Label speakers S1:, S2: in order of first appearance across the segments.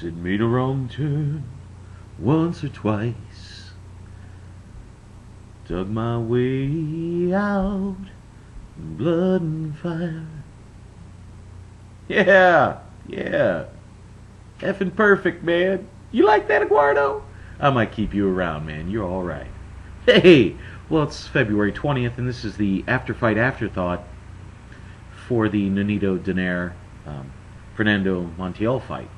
S1: Said made a wrong turn once or twice. Dug my way out in blood and fire. Yeah, yeah. Effing perfect, man. You like that, Eduardo? I might keep you around, man. You're alright. Hey! Well, it's February 20th, and this is the Afterfight Afterthought for the Nonito Donaire Fernando Montiel fight.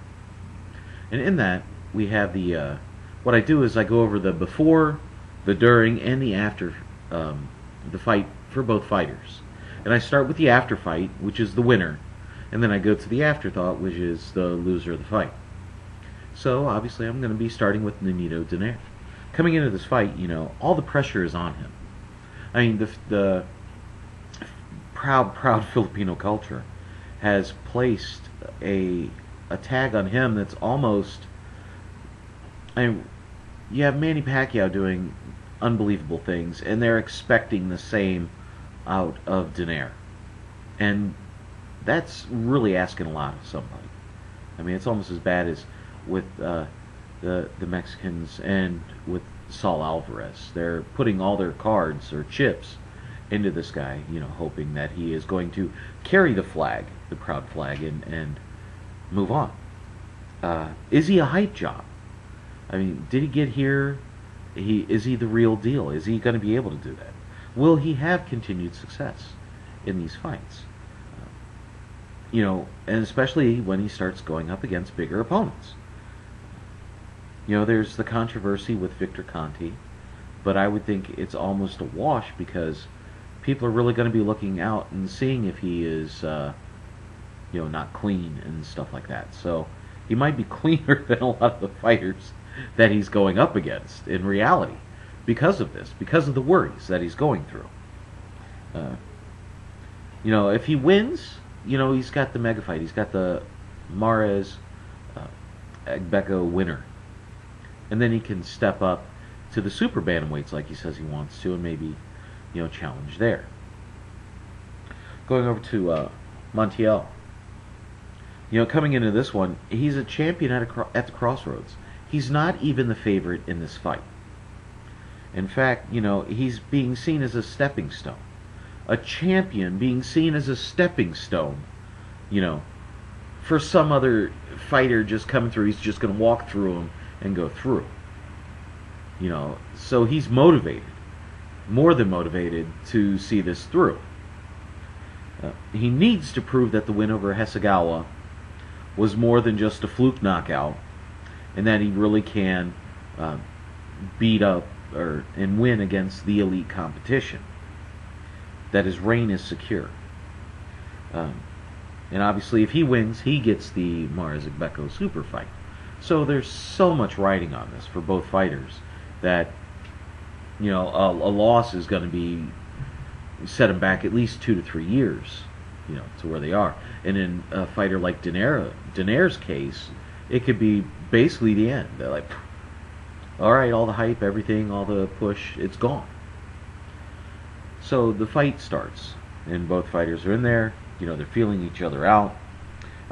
S1: And in that, we have the... what I do is I go over the before, the during, and the after the fight for both fighters. And I start with the after fight, which is the winner, and then I go to the afterthought, which is the loser of the fight. So, obviously, I'm going to be starting with Nonito Donaire. Coming into this fight, you know, all the pressure is on him. I mean, the proud Filipino culture has placed a tag on him that's almost... I mean, you have Manny Pacquiao doing unbelievable things, and they're expecting the same out of Donaire. And that's really asking a lot of somebody. I mean, it's almost as bad as with the Mexicans and with Saul Alvarez. They're putting all their cards or chips into this guy, you know, hoping that he is going to carry the flag, the proud flag, and move on. Is he a hype job? I mean, did he get here? Is he the real deal? Is he going to be able to do that? Will he have continued success in these fights? You know, and especially when he starts going up against bigger opponents. You know, there's the controversy with Victor Conte, but I would think it's almost a wash because people are really going to be looking out and seeing if he is, you know, not clean and stuff like that. So he might be cleaner than a lot of the fighters that he's going up against in reality because of this, because of the worries that he's going through. You know, if he wins, you know, he's got the mega fight. He's got the Mares Agbeko winner. And then he can step up to the super bantamweights like he says he wants to and maybe, you know, challenge there. Going over to Montiel. You know, coming into this one, he's a champion at the crossroads. He's not even the favorite in this fight. In fact, you know, he's being seen as a stepping stone. A champion being seen as a stepping stone, you know, for some other fighter just coming through. He's just going to walk through him and go through. You know, so he's motivated, more than motivated, to see this through. He needs to prove that the win over Hasegawa was more than just a fluke knockout, and that he really can beat up and win against the elite competition. That his reign is secure. And obviously, if he wins, he gets the Mares Agbeko super fight. So there's so much riding on this for both fighters that, you know, a loss is going to be set them back at least 2 to 3 years, you know, to where they are. And in a fighter like Donaire's case, it could be basically the end. They're like, all right, all the hype, everything, all the push, it's gone. So the fight starts, and both fighters are in there. You know, they're feeling each other out.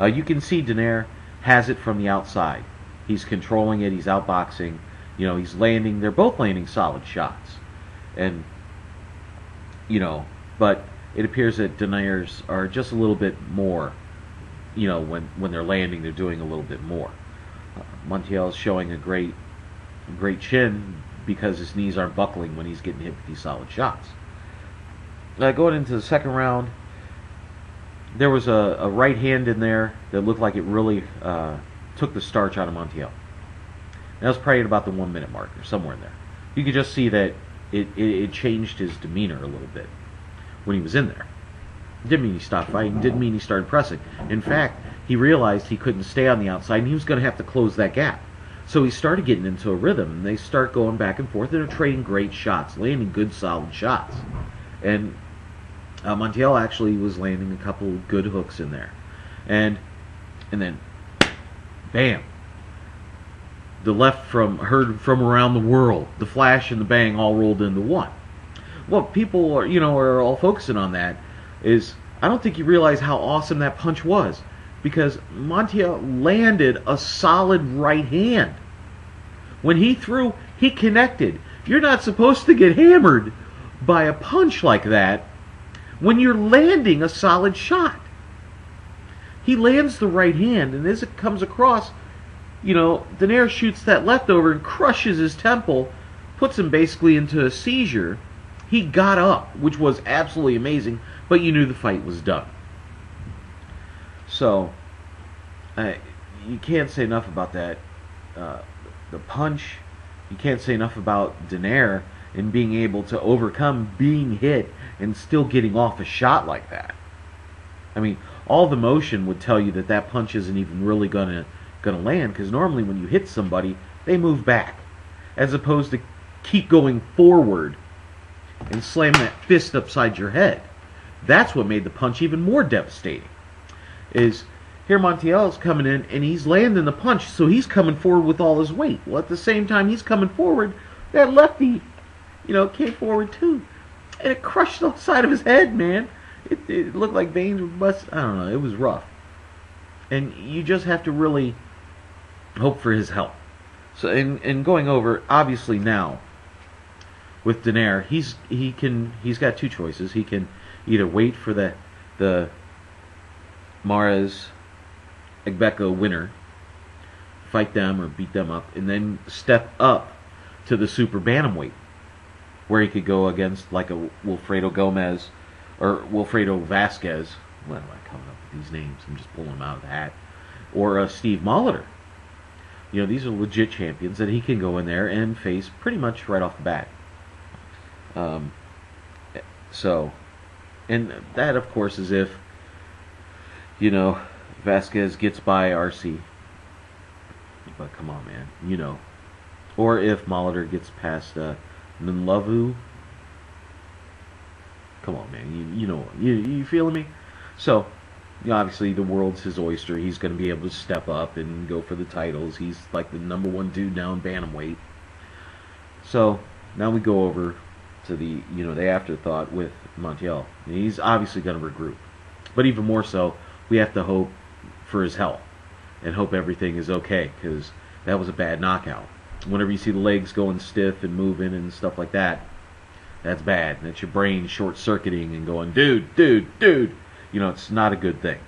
S1: You can see Donaire has it from the outside. He's controlling it. He's outboxing. You know, he's landing. They're both landing solid shots. And, you know, but it appears that Donaire's are just a little bit more, you know, when they're landing, they're doing a little bit more. Montiel's showing a great chin because his knees aren't buckling when he's getting hit with these solid shots. Going into the second round, there was a right hand in there that looked like it really took the starch out of Montiel. And that was probably at about the 1 minute mark or somewhere in there. You could just see that it changed his demeanor a little bit when he was in there. It didn't mean he stopped fighting. Didn't mean he started pressing. In fact, he realized he couldn't stay on the outside, and he was going to have to close that gap. So he started getting into a rhythm, and they start going back and forth. They're trading great shots, landing good, solid shots. And Montiel actually was landing a couple good hooks in there. And then, bam. The left heard from around the world. The flash and the bang all rolled into one. What people are all focusing on that is, I don't think you realize how awesome that punch was. because Montiel landed a solid right hand. When he threw, he connected. You're not supposed to get hammered by a punch like that when you're landing a solid shot. He lands the right hand, and as it comes across, Donaire shoots that left over and crushes his temple, puts him basically into a seizure. He got up, which was absolutely amazing, but you knew the fight was done. So, you can't say enough about that. The punch, you can't say enough about Donaire and being able to overcome being hit and still getting off a shot like that. I mean, all the motion would tell you that that punch isn't even really gonna land, because normally when you hit somebody, they move back, as opposed to keep going forward and slam that fist upside your head. That's what made the punch even more devastating. Is here Montiel's coming in and he's landing the punch, so he's coming forward with all his weight. Well, at the same time he's coming forward, that lefty, came forward too, and it crushed the side of his head, man. It looked like veins were busted. I don't know. It was rough, and you just have to really hope for his health. So, in going over, obviously now with Donaire, he's got two choices. He can either wait for the Mares Egbeka winner, fight them or beat them up, and then step up to the super bantamweight, where he could go against like a Wilfredo Gomez or Wilfredo Vasquez. What am I coming up with these names? I'm just pulling them out of the hat. Or Steve Molitor. These are legit champions that he can go in there and face pretty much right off the bat. And that, of course, is if, Vasquez gets by RC. But come on, man, Or if Molitor gets past Nunlavu. Come on, man, you feeling me? So, obviously the world's his oyster. He's going to be able to step up and go for the titles. He's like the number one dude now in bantamweight. So now we go over to the afterthought with Montiel. He's obviously going to regroup, but even more so, we have to hope for his health and hope everything is okay, because that was a bad knockout. Whenever you see the legs going stiff and moving and stuff like that, that's bad. That's your brain short-circuiting and going, dude. It's not a good thing.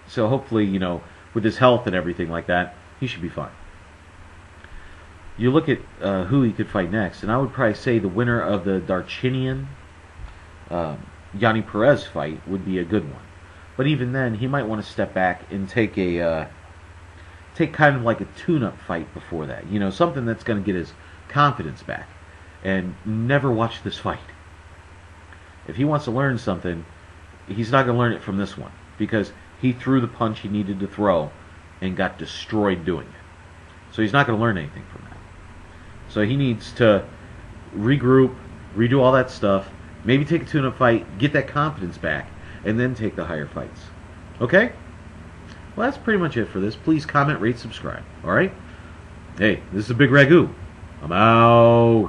S1: So hopefully, with his health and everything like that, he should be fine. You look at who he could fight next, and I would probably say the winner of the Darchinian Yanni Perez fight would be a good one. But even then, he might want to step back and take kind of like a tune-up fight before that. Something that's going to get his confidence back. And never watch this fight. If he wants to learn something, he's not going to learn it from this one, because he threw the punch he needed to throw and got destroyed doing it. So he's not going to learn anything from that. So he needs to regroup, redo all that stuff, maybe take a tune-up fight, get that confidence back, and then take the higher fights. Okay? Well, that's pretty much it for this. Please comment, rate, subscribe. Alright? Hey, this is Bigragu. I'm out.